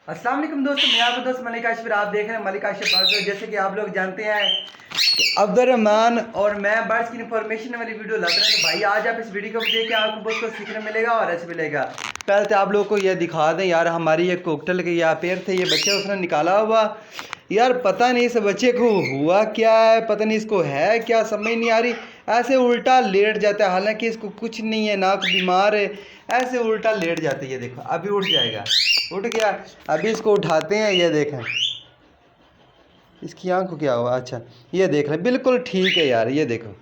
अस्सलाम वालेकुम दोस्तों, मैं आपका दोस्त मलिक आशिफ। आप देख रहे हैं मलिक आशिफ बर्ड्स। जैसे कि आप लोग जानते हैं अब्दुर्रहमान और मैं बर्ड्स की इन्फॉर्मेशन वाली वीडियो लाते हैं। तो भाई आज आप इस वीडियो को देख के आपको बहुत कुछ सीखने मिलेगा और अच्छा मिलेगा। पहले तो आप लोगों को यह दिखा दें यार, हमारी ये कोकटल के यहाँ पेड़ थे, ये बच्चे उसने निकाला हुआ। यार पता नहीं इस बच्चे को हुआ क्या है, पता नहीं इसको है क्या, समझ नहीं आ रही। ऐसे उल्टा लेट जाता है, हालांकि इसको कुछ नहीं है, ना बीमार है, ऐसे उल्टा लेट जाती है। ये देखो अभी उठ जाएगा, उठ गया। अभी इसको उठाते हैं, ये देखें इसकी आँख को क्या हुआ। अच्छा ये देख रहे बिल्कुल ठीक है यार, ये देखो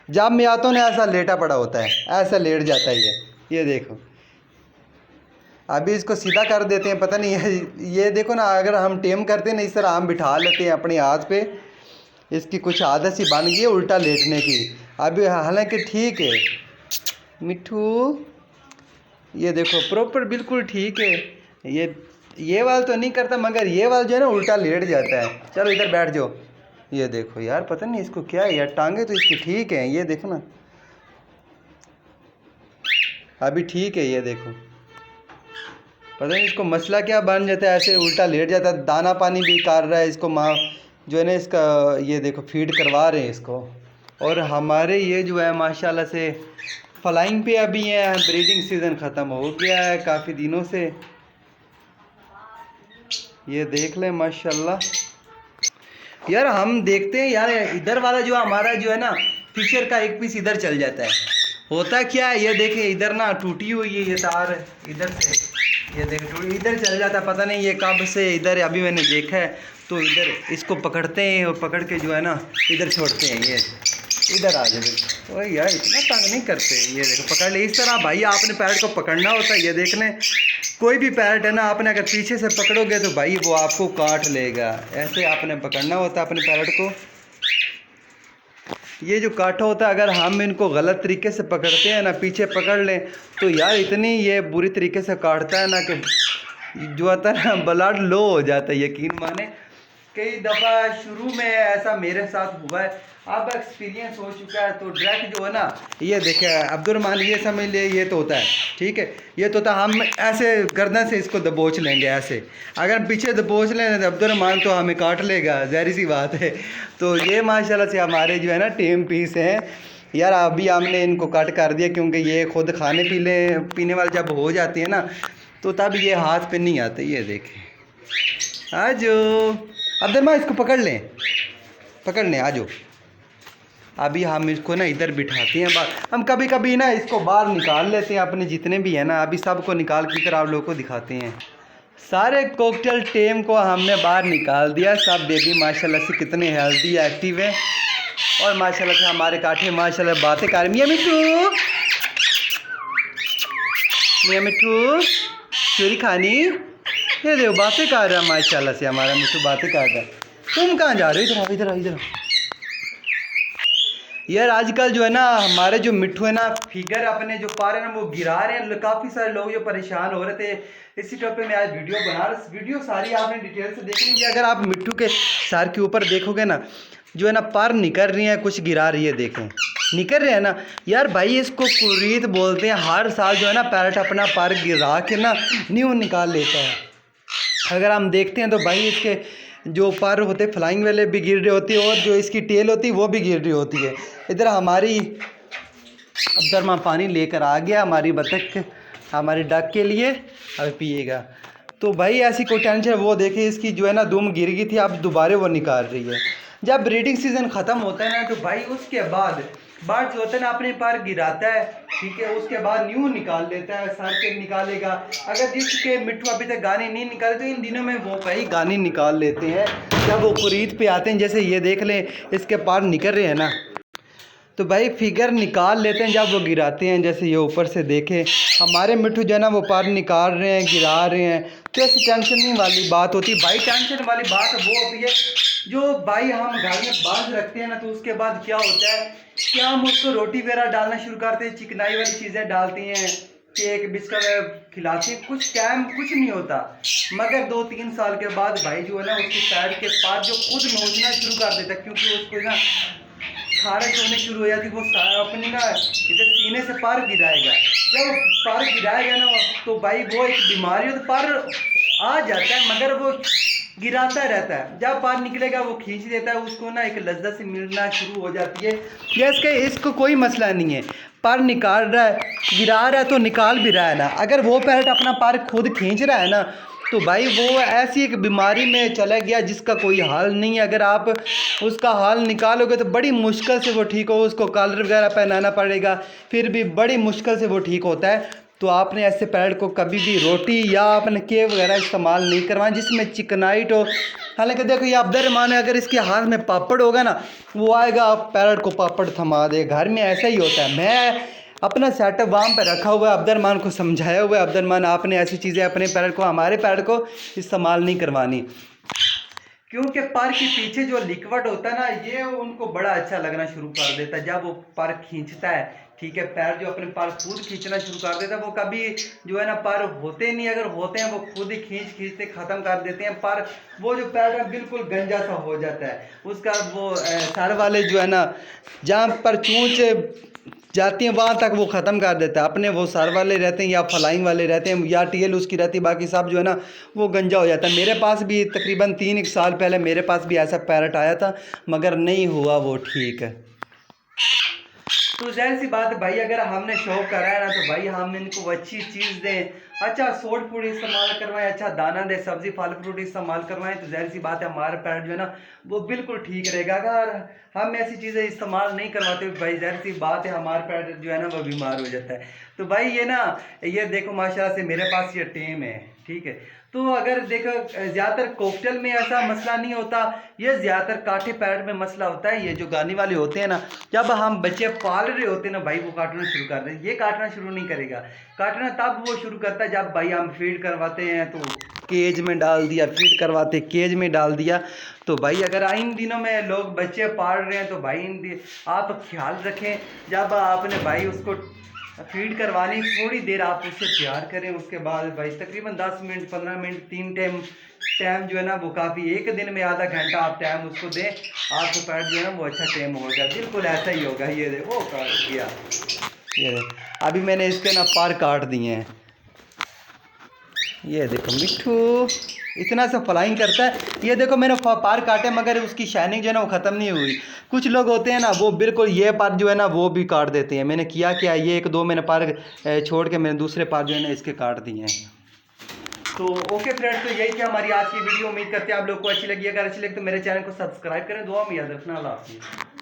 जब मैं आता हूँ ना ऐसा लेटा पड़ा होता है, ऐसा लेट जाता है ये देखो। अभी इसको सीधा कर देते हैं, पता नहीं है ये देखो ना, अगर हम टेम करते हैं ना इस तरह हम बिठा लेते हैं अपने हाथ पे, इसकी कुछ आदत सी बन गई है उल्टा लेटने की। अभी हालांकि ठीक है मिठू, ये देखो प्रॉपर बिल्कुल ठीक है। ये वाल तो नहीं करता, मगर ये वाल जो है ना उल्टा लेट जाता है। चलो इधर बैठ जाओ। ये देखो यार पता नहीं इसको क्या है यार, टांगे तो इसकी ठीक है, ये देखो ना अभी ठीक है। ये देखो पता नहीं इसको मसला क्या बन जाता है, ऐसे उल्टा लेट जाता है। दाना पानी भी कर रहा है इसको माँ जो है ना इसका, ये देखो फीड करवा रहे हैं इसको। और हमारे ये जो है माशाल्लाह से फ्लाइंग पे अभी है, ब्रीडिंग सीज़न ख़त्म हो गया है काफ़ी दिनों से। ये देख लें माशाल्लाह। यार हम देखते हैं यार इधर वाला जो हमारा जो है ना फिशर का एक पीस इधर चल जाता है। होता क्या है ये देखें, इधर ना टूटी हुई है ये तार, इधर से ये देखें टूटी इधर चल जाता है, पता नहीं ये कब से इधर अभी मैंने देखा है। तो इधर इसको पकड़ते हैं और पकड़ के जो है ना इधर छोड़ते हैं, ये इधर आ जाए। ओए यार इतना तंग नहीं करते। ये देखो पकड़ ले इस तरह भाई, आपने पैरट को पकड़ना होता है। ये देख लें कोई भी पैरट है ना, आपने अगर पीछे से पकड़ोगे तो भाई वो आपको काट लेगा। ऐसे आपने पकड़ना होता है अपने पैरट को। ये जो काटा होता है, अगर हम इनको गलत तरीके से पकड़ते हैं ना, पीछे पकड़ लें तो यार इतनी ये बुरी तरीके से काटता है ना कि जो आता है ना ब्लड लो हो जाता है, यकीन माने। कई दफ़ा शुरू में ऐसा मेरे साथ हुआ है, अब एक्सपीरियंस हो चुका है। तो डायरेक्ट जो है ना ये देखे अब्दुर्रहमान, ये समझ ले ये तो होता है ठीक है, ये तो होता हम ऐसे गर्दन से इसको दबोच लेंगे ऐसे। अगर हम पीछे दबोच लें तो अब्दुर्रहमान तो हमें काट लेगा, ज़ाहिर सी बात है। तो ये माशाल्लाह से हमारे जो है ना टेम पीस हैं यार। अभी हमने इनको कट कर दिया क्योंकि ये खुद खाने पीने वाले जब हो जाते हैं ना तो तब ये हाथ पे नहीं आते। ये देखें आज अब्दुर्रहमान इसको पकड़ लें आ जाओ। अभी हम इसको ना इधर बिठाते हैं बाहर, हम कभी कभी ना इसको बाहर निकाल लेते हैं अपने जितने भी हैं ना। अभी सबको निकाल के इधर आप लोगों को दिखाते हैं। सारे कोकटल टेम को हमने बाहर निकाल दिया। सब बेबी माशाल्लाह से कितने हेल्दी एक्टिव है और माशाल्लाह से हमारे काठे माशाल्लाह बातें कर। मियाँ मिठू चूरी खानी, ये देखो बातें कर रहा है माशाल्लाह से हमारा मिठू, बातें कर रहा है। तुम कहाँ जा रहे हो? इधर यार आजकल जो है ना हमारे जो मिट्ठू है ना फिगर अपने जो पा रहे हैं ना वो गिरा रहे हैं। काफ़ी सारे लोग जो परेशान हो रहे थे, इसी टॉपिक में आज वीडियो बना रहा। वीडियो सारी आपने डिटेल से देखनी है। अगर आप मिट्ठू के सर के ऊपर देखोगे ना जो है ना पर निकल रही है, कुछ गिरा रही है, देखें निकल रहे हैं ना यार। भाई इसको कुरीत बोलते हैं। हर साल जो है ना पैरट अपना पर गिरा के ना न्यू निकाल लेता है। अगर हम देखते हैं तो भाई इसके जो पर होते फ्लाइंग वाले भी गिर रही होती है और जो इसकी टेल होती है वो भी गिर रही होती है। इधर हमारी अब्दुर्रहमान पानी लेकर आ गया हमारी बतख हमारी डक के लिए, अब पिएगा। तो भाई ऐसी कोई टेंशन, वो देखिए इसकी जो है ना दुम गिर गई थी, अब दोबारा वो निकाल रही है। जब ब्रीडिंग सीज़न ख़त्म होता है ना तो भाई उसके बाद बर्ड जो होता है ना अपने पर गिराता है, ठीक है, उसके बाद न्यू निकाल लेता है, सर के निकालेगा। अगर जिसके मिट्ठू अभी तक गाने नहीं निकाले तो इन दिनों में वो कई गाने निकाल लेते हैं जब वो कुरीत पे आते हैं। जैसे ये देख लें इसके पार निकल रहे हैं ना, तो भाई फिगर निकाल लेते हैं जब वो गिराते हैं। जैसे ये ऊपर से देखें हमारे मिट्ठू जो है ना वो पार निकाल रहे हैं, गिरा रहे हैं। तो ऐसी टेंशन नहीं वाली बात होती भाई। टेंशन वाली बात वो होती है जो भाई हम घर में बांध रखते हैं ना, तो उसके बाद क्या होता है कि हम उसको रोटी वगैरह डालना शुरू करते हैं, चिकनाई वाली चीज़ें डालते हैं, केक बिस्कुट खिलाते हैं, कुछ टाइम कुछ नहीं होता। मगर 2-3 साल के बाद भाई जो है ना उसकी साइड के पास जो खुद नोचना शुरू कर देता है, क्योंकि उसको ना खारिश होने शुरू हो जाती, वो अपनी ना इधर सीने से पार गिराएगा। जब वो पार गिराएगा ना तो भाई वो एक बीमारी हो तो पार आ जाता है, मगर वो गिराता रहता है। जब पार निकलेगा वो खींच देता है उसको ना, एक लज्जत से मिलना शुरू हो जाती है। या इसको कोई मसला नहीं है, पार निकाल रहा है, गिरा रहा है तो निकाल भी रहा है ना। अगर वो पैरट अपना पार खुद खींच रहा है ना तो भाई वो ऐसी एक बीमारी में चला गया जिसका कोई हाल नहीं है। अगर आप उसका हाल निकालोगे तो बड़ी मुश्किल से वो ठीक हो, उसको कॉलर वगैरह पहनाना पड़ेगा, फिर भी बड़ी मुश्किल से वो ठीक होता है। तो आपने ऐसे पैरट को कभी भी रोटी या आपने केव वगैरह इस्तेमाल नहीं करवाना जिसमें चिकनाइट हो। हालांकि देखो ये अब्दुर्रहमान है, अगर इसके हाथ में पापड़ होगा ना वो आएगा पैरट को पापड़ थमा दे। घर में ऐसा ही होता है। मैं अपना सेटअप वहाँ पर रखा हुआ है, अब्दुर्रहमान को समझाया हुआ है, अब्दुर्रहमान आपने ऐसी चीज़ें अपने पैरट को, हमारे पैरट को इस्तेमाल नहीं करवानी, क्योंकि पर के पीछे जो लिक्विड होता है ना ये उनको बड़ा अच्छा लगना शुरू कर देता है। जब वो पर खींचता है, ठीक है, पैर जो अपने पर खुद खींचना शुरू कर देता है, वो कभी जो है ना पर होते नहीं, अगर होते हैं वो खुद ही खींचते ख़त्म कर देते हैं। पर वो जो पैर है बिल्कुल गंजा सा हो जाता है, उसका वो सर वाले जो है ना जहाँ पर चूंच जाती हैं वहाँ तक वो ख़त्म कर देता है। अपने वो सर वाले रहते हैं या फ्लाइंग वाले रहते हैं या टीएल उसकी रहती है, बाकी सब जो है ना वो गंजा हो जाता है। मेरे पास भी तकरीबन 3 साल पहले मेरे पास भी ऐसा पैरट आया था, मगर नहीं हुआ वो ठीक। तो जाहिर सी बात है भाई, अगर हमने शौक करा है ना तो भाई हम इनको अच्छी चीज़ दें, अच्छा सोड फूड इस्तेमाल करवाएं, अच्छा दाना दें, सब्जी फल फ्रूट इस्तेमाल करवाएं, तो जाहिर सी बात है हमारा पैरट जो है ना वो बिल्कुल ठीक रहेगा। अगर हम ऐसी चीज़ें इस्तेमाल नहीं करवाते भाई जाहिर सी बात है हमारा पैरट जो है ना वो बीमार हो जाता है। तो भाई ये ना ये देखो माशाल्लाह से मेरे पास ये टेम है, ठीक है। तो अगर देखो ज़्यादातर कॉकटेल में ऐसा मसला नहीं होता, ये ज़्यादातर काटे पैरट में मसला होता है। ये जो गाने वाले होते हैं ना, जब हम बच्चे पाल रहे होते हैं ना भाई वो काटना शुरू कर दें। ये काटना शुरू नहीं करेगा, काटना तब वो शुरू करता है जब भाई हम फीड करवाते हैं तो केज में डाल दिया, फीड करवाते केज में डाल दिया। तो भाई अगर इन दिनों में लोग बच्चे पाल रहे हैं तो भाई आप ख्याल रखें, जब आपने भाई उसको फीड करवानी थोड़ी देर आप उससे प्यार करें, उसके बाद भाई तकरीबन 10 मिनट 15 मिनट 3 टाइम जो है ना वो काफ़ी, एक दिन में आधा घंटा आप टाइम उसको दें, आपको पैर जो है ना वो अच्छा टाइम होगा, बिल्कुल ऐसा ही होगा। ये देखो काट दिया, ये अभी मैंने इसके ना पार काट दिए हैं। ये देखो मिट्ठू इतना सा फ्लाइंग करता है। ये देखो मैंने पार काटे मगर उसकी शाइनिंग जो है ना वो ख़त्म नहीं हुई। कुछ लोग होते हैं ना वो बिल्कुल ये पार जो है ना वो भी काट देते हैं। मैंने किया क्या, ये 1-2 मैंने पार छोड़ के मैंने दूसरे पार जो है ना इसके काट दिए हैं। तो ओके फ्रेंड्स, तो यही थी हमारी आज की वीडियो। उम्मीद करते हैं आप लोग को अच्छी लगी। अगर अच्छी लगी तो मेरे चैनल को सब्सक्राइब करें, दुआ में याद रखना। अल्लाह हाफ़िज़।